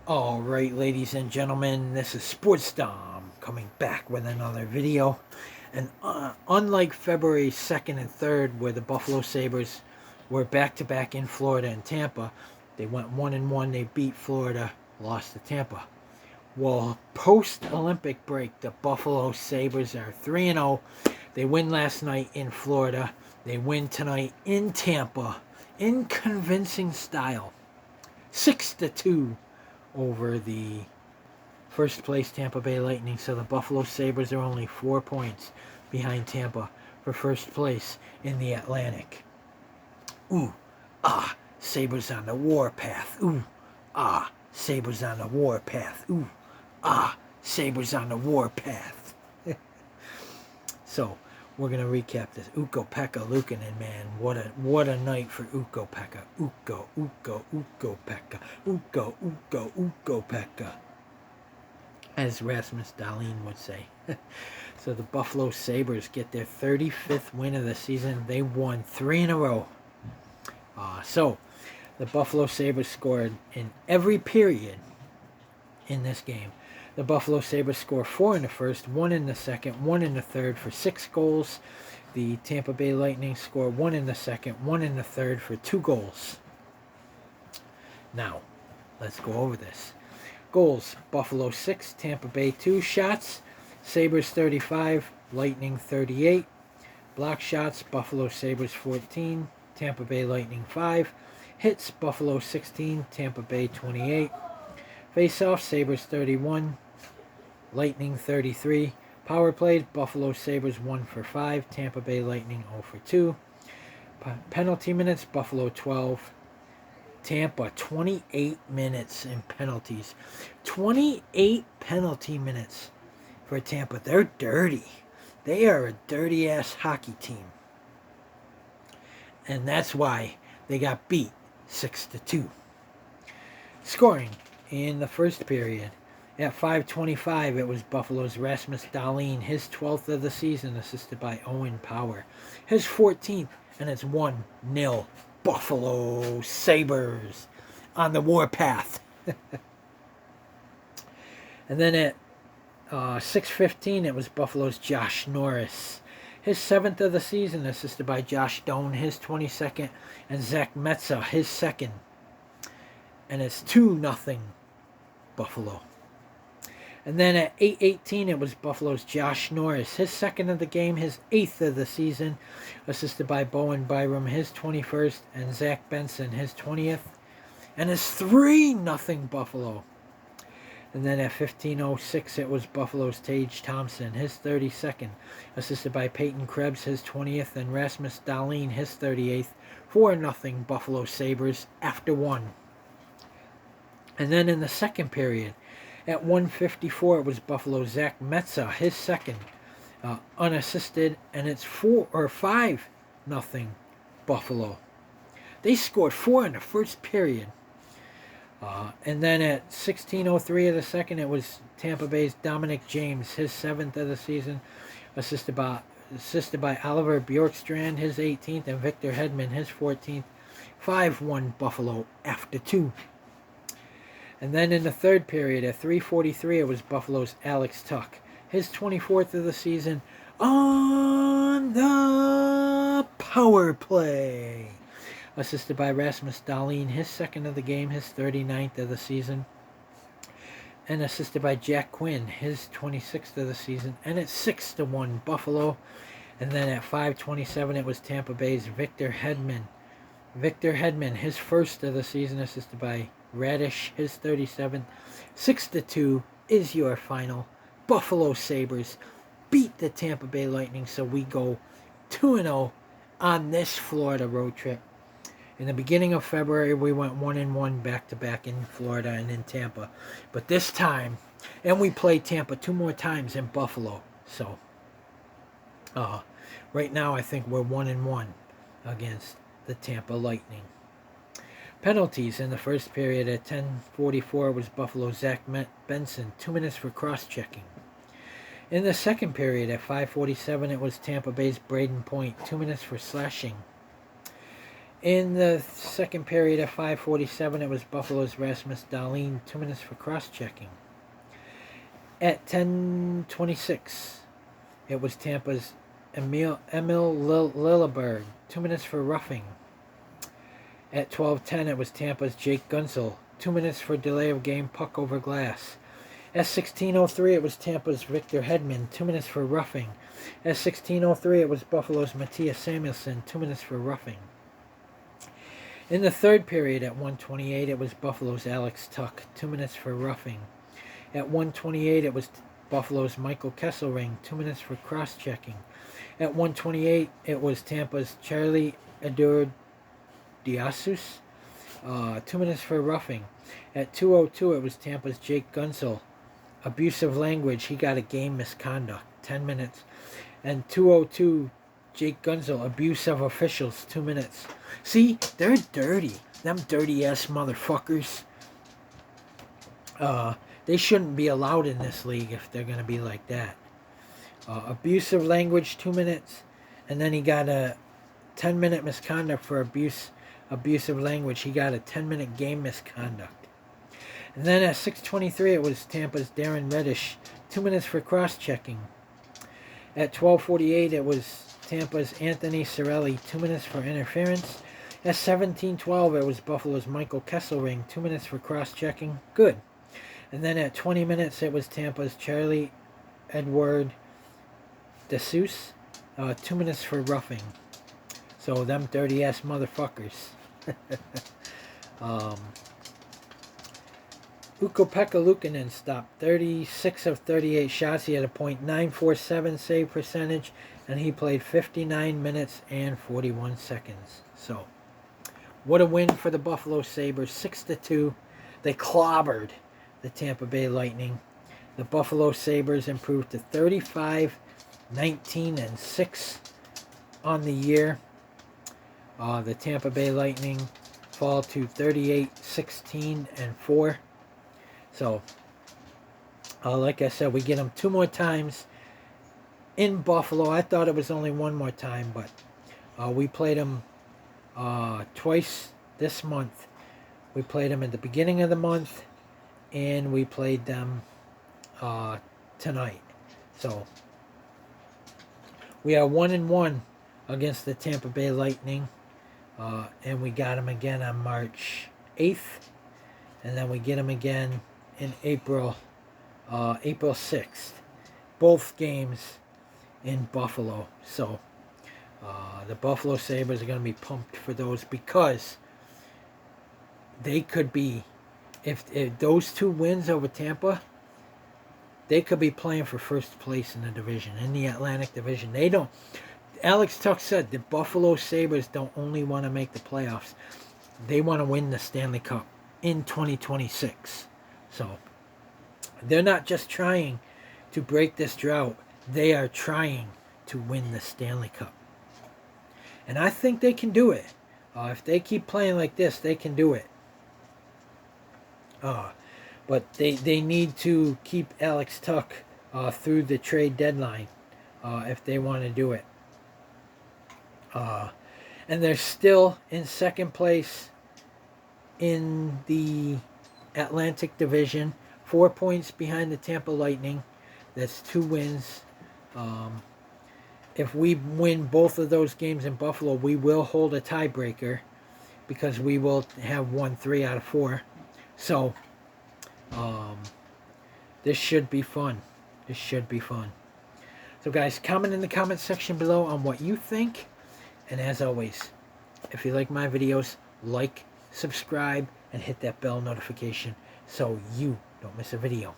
Alright, ladies and gentlemen, this is Sportsdom coming back with another video. And unlike February 2nd and 3rd, where the Buffalo Sabres were back-to-back in Florida and Tampa, they went 1-1, they beat Florida, lost to Tampa. Well, post-Olympic break, the Buffalo Sabres are 3-0. They win last night in Florida. They win tonight in Tampa in convincing style. 6-2 over the first place Tampa Bay Lightning. So the Buffalo Sabres are only 4 points behind Tampa for first place in the Atlantic. Ooh, ah, Sabres on the warpath. Ooh, ah, Sabres on the warpath. Ooh, ah, Sabres on the warpath. So we're going to recap this. Ukko Pekka Luukkonen, man. What a night for Ukko Pekka. Ukko Pekka. Ukko Pekka. As Rasmus Dahlin would say. So the Buffalo Sabres get their 35th win of the season. They won 3 in a row. So the Buffalo Sabres scored in every period in this game. The Buffalo Sabres score 4 in the first, 1 in the second, 1 in the third for 6 goals. The Tampa Bay Lightning score 1 in the second, 1 in the third for 2 goals. Now, let's go over this. Goals, Buffalo 6, Tampa Bay 2. Shots, Sabres 35, Lightning 38. Block shots, Buffalo Sabres 14, Tampa Bay Lightning 5. Hits, Buffalo 16, Tampa Bay 28. Face-off, Sabres 31, Lightning 33. Power plays, Buffalo Sabres 1 for 5, Tampa Bay Lightning 0 for 2. Penalty minutes, Buffalo 12, Tampa 28 minutes in penalties. 28 penalty minutes for Tampa. They're dirty. They are a dirty-ass hockey team. And that's why they got beat 6-2. Scoring in the first period. At 5:25, it was Buffalo's Rasmus Dahlin, his 12th of the season, assisted by Owen Power. His 14th, and it's 1-0 Buffalo Sabres on the warpath. And then at 6:15, it was Buffalo's Josh Norris, his 7th of the season, assisted by Josh Doan, his 22nd, and Zach Metza, his 2nd. And it's 2-0 Buffalo. And then at 8:18, it was Buffalo's Josh Norris, his 2nd of the game, his 8th of the season, assisted by Bowen Byram, his 21st, and Zach Benson, his 20th. And it's 3-0 Buffalo. And then at 15:06, it was Buffalo's Tage Thompson, his 32nd, assisted by Peyton Krebs, his 20th, and Rasmus Dahlin, his 38th. 4-0 Buffalo Sabres after 1. And then in the second period, at 1:54, it was Buffalo Zach Metza, his 2nd, unassisted, and it's 5-0 Buffalo. They scored 4 in the first period. And then at 16:03 of the second, it was Tampa Bay's Dominic James, his 7th of the season, assisted by Oliver Bjorkstrand, his 18th, and Victor Hedman, his 14th. 5-1 Buffalo after 2. And then in the third period, at 3:43, it was Buffalo's Alex Tuch, his 24th of the season, on the power play, assisted by Rasmus Dahlin, his 2nd of the game, his 39th of the season, and assisted by Jack Quinn, his 26th of the season. And it's 6-1 Buffalo. And then at 5:27, it was Tampa Bay's Victor Hedman, his 1st of the season, assisted by Radish, his 37th. 6-2 is your final. Buffalo Sabres beat the Tampa Bay Lightning, so we go 2-0 on this Florida road trip. In the beginning of February, we went 1-1 back-to-back in Florida and in Tampa. But this time, and we played Tampa 2 more times in Buffalo. So, right now, I think we're 1-1 against the Tampa Lightning. Penalties in the first period. At 10:44 was Buffalo Zach Benson, 2 minutes for cross-checking. In the second period, at 5:47, it was Tampa Bay's Braden Point, 2 minutes for slashing. In the second period at 5:47, it was Buffalo's Rasmus Dahlin, 2 minutes for cross-checking. At 10:26, it was Tampa's Emil Lilleberg, 2 minutes for roughing. At 12:10, it was Tampa's Jake Guentzel, 2 minutes for delay of game, puck over glass. At 16:03, it was Tampa's Victor Hedman, 2 minutes for roughing. At 16:03, it was Buffalo's Matthias Samuelsson, 2 minutes for roughing. In the third period at 1:28, it was Buffalo's Alex Tuch, 2 minutes for roughing. At 1:28, it was Buffalo's Michael Kesselring, 2 minutes for cross-checking. At 1:28, it was Tampa's Charlie Edouard Diasus, 2 minutes for roughing. At 2:02, it was Tampa's Jake Guentzel, abusive language. He got a game misconduct, 10 minutes. And 2:02, Jake Guentzel, abuse of officials, 2 minutes. See, they're dirty. Them dirty-ass motherfuckers. They shouldn't be allowed in this league if they're going to be like that. Abusive language, 2 minutes. And then he got a 10-minute misconduct for abusive language. He got a 10-minute game misconduct. And then at 6:23, it was Tampa's Darren Reddish, 2 minutes for cross-checking. At 12:48, it was Tampa's Anthony Cirelli, 2 minutes for interference. At 17:12, it was Buffalo's Michael Kesselring, 2 minutes for cross-checking. Good. And then at 20 minutes, it was Tampa's Charlie Edouard Desus, 2 minutes for roughing. So them dirty-ass motherfuckers. Ukko Pekka Luukkonen stopped 36 of 38 shots. He had a .947 save percentage, and he played 59 minutes and 41 seconds. So, what a win for the Buffalo Sabres, 6-2. They clobbered the Tampa Bay Lightning. The Buffalo Sabres improved to 35-19-6 on the year. The Tampa Bay Lightning fall to 38-16-4. So, like I said, we get them 2 more times in Buffalo. I thought it was only 1 more time, but we played them twice this month. We played them at the beginning of the month, and we played them tonight. So, we are 1-1 against the Tampa Bay Lightning, and we got them again on March 8th, and then we get them again in April 6th. Both games in Buffalo. So the Buffalo Sabres are going to be pumped for those, because they could be, if those 2 wins over Tampa, they could be playing for first place in the division, in the Atlantic Division. They don't. Alex Tuch said the Buffalo Sabres don't only want to make the playoffs, they want to win the Stanley Cup in 2026. So, they're not just trying to break this drought. They are trying to win the Stanley Cup. And I think they can do it. If they keep playing like this, they can do it. But they need to keep Alex Tuch through the trade deadline if they want to do it. And they're still in second place in the Atlantic Division, 4 points behind the Tampa Lightning. That's 2 wins. If we win both of those games in Buffalo, we will hold a tiebreaker, because we will have won 3 out of 4. So, this should be fun. This should be fun. So, guys, comment in the comment section below on what you think. And as always, if you like my videos, like, subscribe, and hit that bell notification so you don't miss a video.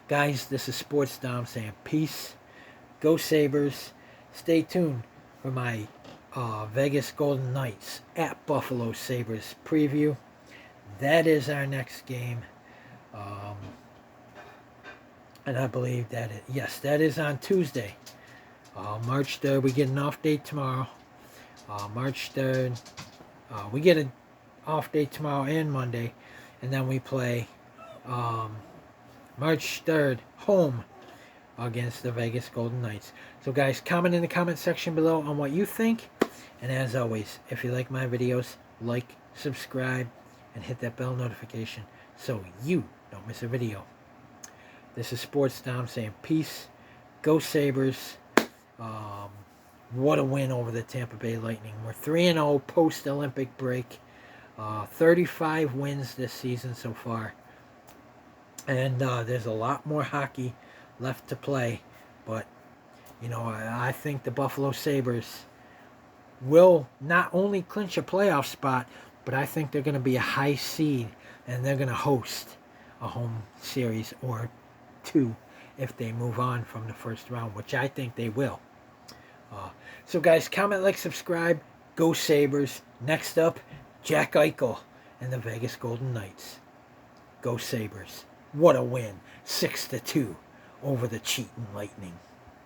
Guys, this is Sports Dom saying peace. Go Sabres. Stay tuned for my Vegas Golden Knights at Buffalo Sabres preview. That is our next game. And I believe that that is on Tuesday. March 3rd. We get an off day tomorrow. March 3rd. We get an off day tomorrow and Monday. And then we play March 3rd home against the Vegas Golden Knights. So guys, comment in the comment section below on what you think. And as always, if you like my videos, like, subscribe, and hit that bell notification so you don't miss a video. This is Sports Dom saying peace. Go Sabres. What a win over the Tampa Bay Lightning. We're 3-0 post-Olympic break. 35 wins this season so far. And there's a lot more hockey left to play. But, you know, I think the Buffalo Sabres will not only clinch a playoff spot, but I think they're going to be a high seed, and they're going to host a home series or two if they move on from the first round, which I think they will. So guys, comment, like, subscribe. Go Sabres. Next up, Jack Eichel and the Vegas Golden Knights. Go Sabres. What a win. 6-2 over the cheating Lightning.